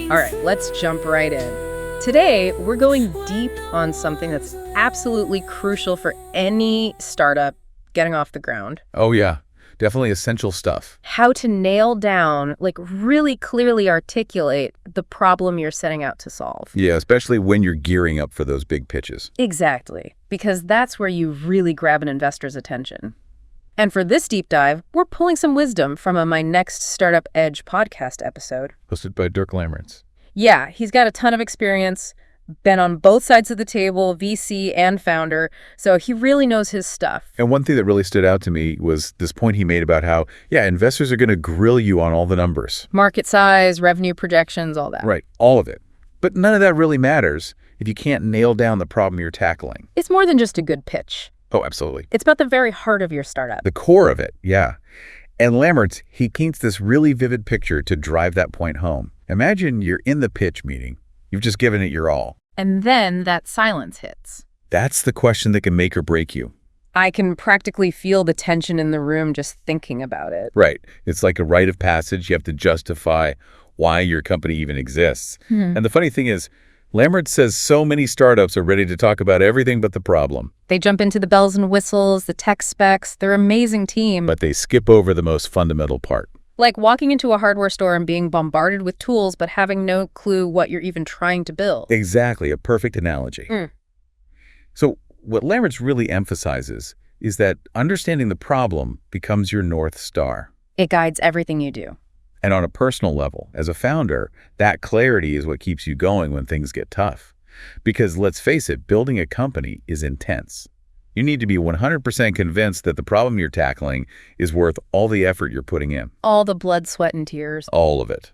All right, let's jump right in. Today, we're going deep on something that's absolutely crucial for any startup getting off the ground. Oh, yeah. Definitely essential stuff. How to nail down, really clearly articulate the problem you're setting out to solve. Yeah, especially when you're gearing up for those big pitches. Exactly, because that's where you really grab an investor's attention. And for this deep dive, we're pulling some wisdom from a My Next Startup Edge podcast episode. Hosted by Dirk. Yeah, he's got a ton of experience, been on both sides of the table, VC and founder, so he really knows his stuff. And one thing that really stood out to me was this point he made about how, investors are going to grill you on all the numbers. Market size, revenue projections, all that. Right, all of it. But none of that really matters if you can't nail down the problem you're tackling. It's more than just a good pitch. Oh, absolutely. It's about the very heart of your startup. The core of it, yeah. And Lammert's, he paints this really vivid picture to drive that point home. Imagine you're in the pitch meeting. You've just given it your all. And then that silence hits. That's the question that can make or break you. I can practically feel the tension in the room just thinking about it. Right. It's like a rite of passage. You have to justify why your company even exists. And the funny thing is, Lammert says so many startups are ready to talk about everything but the problem. They jump into the bells and whistles, the tech specs, their amazing team. But they skip over the most fundamental part. Like walking into a hardware store and being bombarded with tools but having no clue what you're even trying to build. Exactly, a perfect analogy. So what Lammert's really emphasizes is that understanding the problem becomes your North Star. It guides everything you do. And on a personal level, as a founder, that clarity is what keeps you going when things get tough. Because let's face it, building a company is intense. You need to be 100% convinced that the problem you're tackling is worth all the effort you're putting in. All the blood, sweat, and tears. All of it.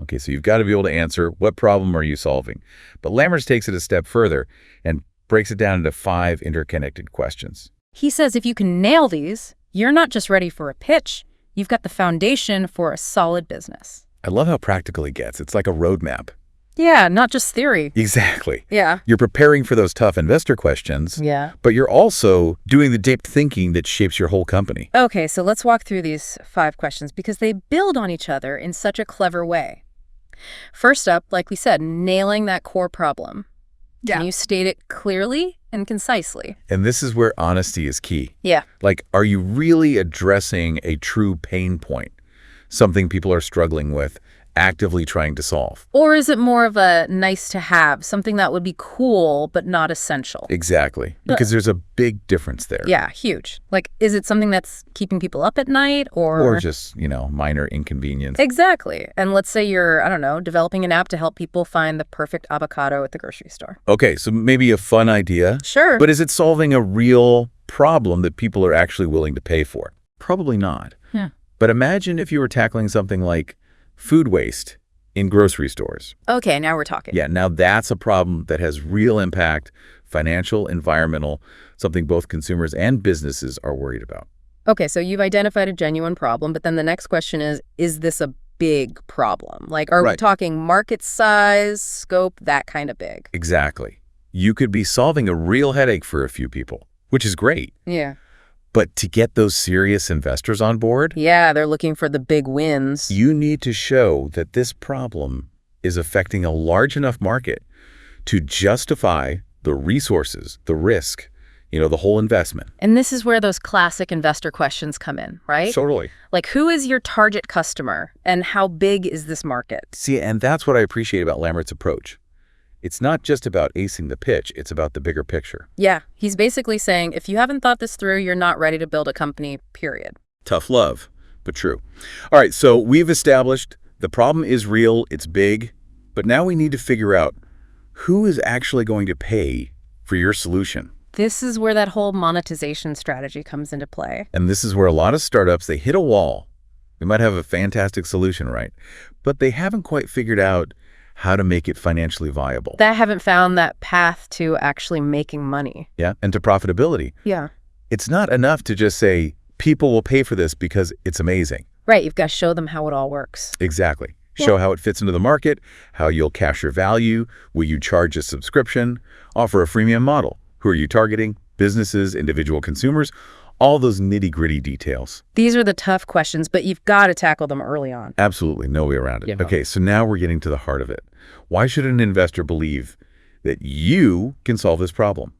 Okay, so you've got to be able to answer, what problem are you solving? But Lammers takes it a step further and breaks it down into 5 interconnected questions. He says if you can nail these, you're not just ready for a pitch, you've got the foundation for a solid business. I love how practical he gets. It's like a roadmap. Yeah, not just theory. Exactly. Yeah. You're preparing for those tough investor questions. Yeah. But you're also doing the deep thinking that shapes your whole company. Okay, so let's walk through these 5 questions because they build on each other in such a clever way. First up, like we said, nailing that core problem. Yeah. Can you state it clearly and concisely? And this is where honesty is key. Yeah. Like, are you really addressing a true pain point? Something people are struggling with, actively trying to solve. Or is it more of a nice to have, something that would be cool but not essential? Exactly. Because there's a big difference there. Yeah, huge. Like, is it something that's keeping people up at night or... Or just, minor inconvenience. Exactly. And let's say you're, developing an app to help people find the perfect avocado at the grocery store. Okay, so maybe a fun idea. Sure. But is it solving a real problem that people are actually willing to pay for? Probably not. Yeah. But imagine if you were tackling something like food waste in grocery stores. Okay, now we're talking. Yeah, now that's a problem that has real impact, financial, environmental, something both consumers and businesses are worried about. Okay, so you've identified a genuine problem, but then the next question is this a big problem? Like, are we talking market size, scope, that kind of big? Exactly. You could be solving a real headache for a few people, which is great. Yeah. But to get those serious investors on board, yeah, they're looking for the big wins. You need to show that this problem is affecting a large enough market to justify the resources, the risk, the whole investment. And this is where those classic investor questions come in, right? Totally. Like, who is your target customer and how big is this market? See, and that's what I appreciate about Lammert's approach. It's not just about acing the pitch, it's about the bigger picture. Yeah, he's basically saying, if you haven't thought this through, you're not ready to build a company, period. Tough love, but true. All right, so we've established the problem is real, it's big, but now we need to figure out who is actually going to pay for your solution. This is where that whole monetization strategy comes into play. And this is where a lot of startups, they hit a wall. They might have a fantastic solution, right? But they haven't quite figured out how to make it financially viable. They haven't found that path to actually making money. Yeah, and to profitability. Yeah. It's not enough to just say, people will pay for this because it's amazing. Right, you've got to show them how it all works. Exactly. Show how it fits into the market, how you'll capture value, will you charge a subscription, offer a freemium model. Who are you targeting? Businesses, individual consumers. All those nitty-gritty details. These are the tough questions, but you've got to tackle them early on. Absolutely, no way around it. Yeah. Okay, so now we're getting to the heart of it. Why should an investor believe that you can solve this problem?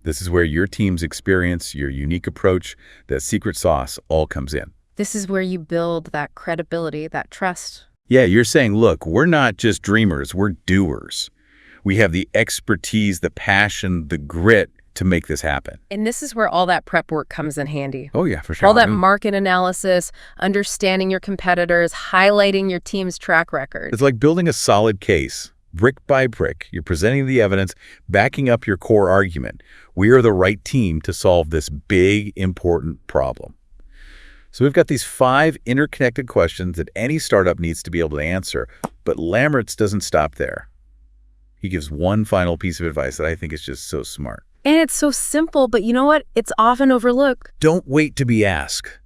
This is where your team's experience, your unique approach, that secret sauce all comes in. This is where you build that credibility, that trust. Yeah, you're saying, look, we're not just dreamers, we're doers. We have the expertise, the passion, the grit to make this happen. And this is where all that prep work comes in handy. Oh, yeah, for sure. All that market analysis, understanding your competitors, highlighting your team's track record. It's like building a solid case, brick by brick. You're presenting the evidence, backing up your core argument. We are the right team to solve this big, important problem. So we've got these 5 interconnected questions that any startup needs to be able to answer, but Lammertz doesn't stop there. He gives one final piece of advice that I think is just so smart. And it's so simple, but you know what? It's often overlooked. Don't wait to be asked.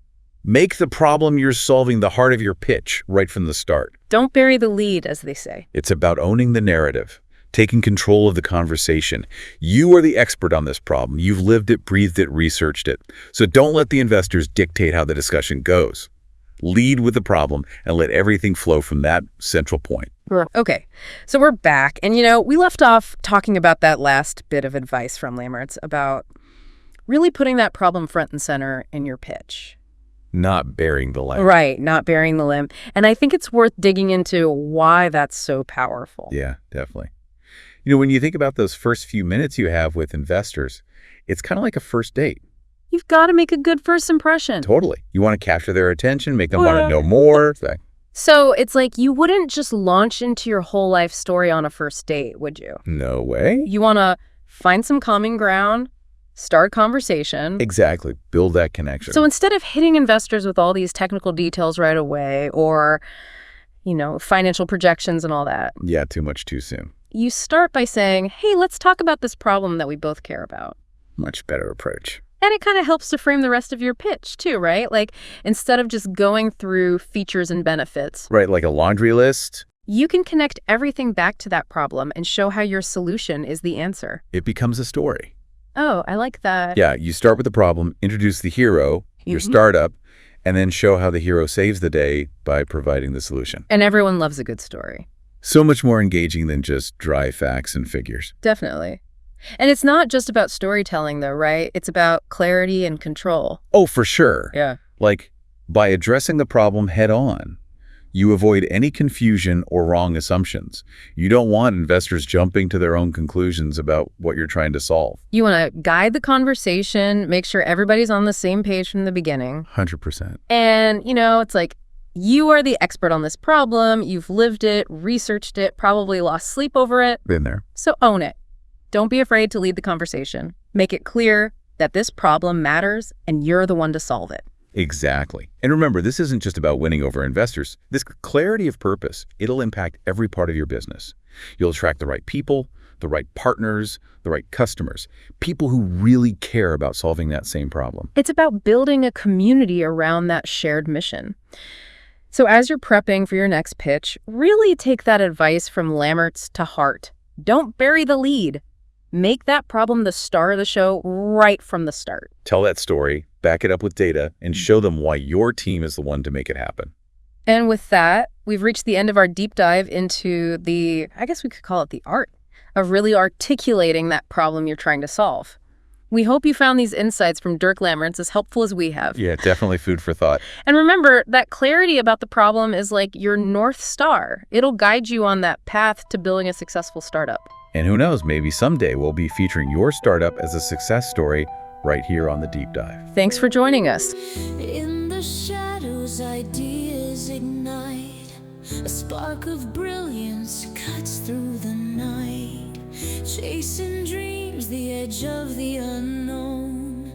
Make the problem you're solving the heart of your pitch right from the start. Don't bury the lead, as they say. It's about owning the narrative, taking control of the conversation. You are the expert on this problem. You've lived it, breathed it, researched it. So don't let the investors dictate how the discussion goes. Lead with the problem and let everything flow from that central point. Okay, so we're back. And, we left off talking about that last bit of advice from Lammertz about really putting that problem front and center in your pitch. Not burying the limb. Right, not burying the limb. And I think it's worth digging into why that's so powerful. Yeah, definitely. When you think about those first few minutes you have with investors, it's kind of like a first date. You've got to make a good first impression. Totally. You want to capture their attention, make them want to know more. So it's like you wouldn't just launch into your whole life story on a first date, would you? No way. You want to find some common ground, start conversation. Exactly. Build that connection. So instead of hitting investors with all these technical details right away or, financial projections and all that. Yeah, too much too soon. You start by saying, hey, let's talk about this problem that we both care about. Much better approach. And it kind of helps to frame the rest of your pitch too, right? Like instead of just going through features and benefits. Right, like a laundry list. You can connect everything back to that problem and show how your solution is the answer. It becomes a story. Oh, I like that. Yeah, you start with the problem, introduce the hero, your startup, and then show how the hero saves the day by providing the solution. And everyone loves a good story. So much more engaging than just dry facts and figures. Definitely. And it's not just about storytelling, though, right? It's about clarity and control. Oh, for sure. Yeah. Like, by addressing the problem head on, you avoid any confusion or wrong assumptions. You don't want investors jumping to their own conclusions about what you're trying to solve. You want to guide the conversation, make sure everybody's on the same page from the beginning. 100%. And, it's like, you are the expert on this problem. You've lived it, researched it, probably lost sleep over it. Been there. So own it. Don't be afraid to lead the conversation. Make it clear that this problem matters and you're the one to solve it. Exactly. And remember, this isn't just about winning over investors. This clarity of purpose, it'll impact every part of your business. You'll attract the right people, the right partners, the right customers, people who really care about solving that same problem. It's about building a community around that shared mission. So as you're prepping for your next pitch, really take that advice from Lammertz to heart. Don't bury the lead. Make that problem the star of the show right from the start. Tell that story, back it up with data, and show them why your team is the one to make it happen. And with that, we've reached the end of our deep dive into I guess we could call it the art of really articulating that problem you're trying to solve. We hope you found these insights from Dirk Lammertz as helpful as we have. Yeah, definitely food for thought. And remember, that clarity about the problem is like your North Star. It'll guide you on that path to building a successful startup. And who knows, maybe someday we'll be featuring your startup as a success story right here on The Deep Dive. Thanks for joining us. In the shadows, ideas ignite. A spark of brilliance cuts through the night. Chasing dreams, the edge of the unknown.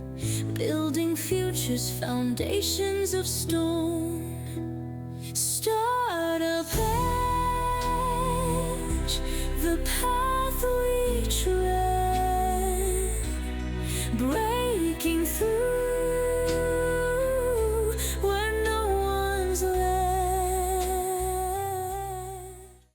Building futures, foundations of stone. Startup edge, the path we trust.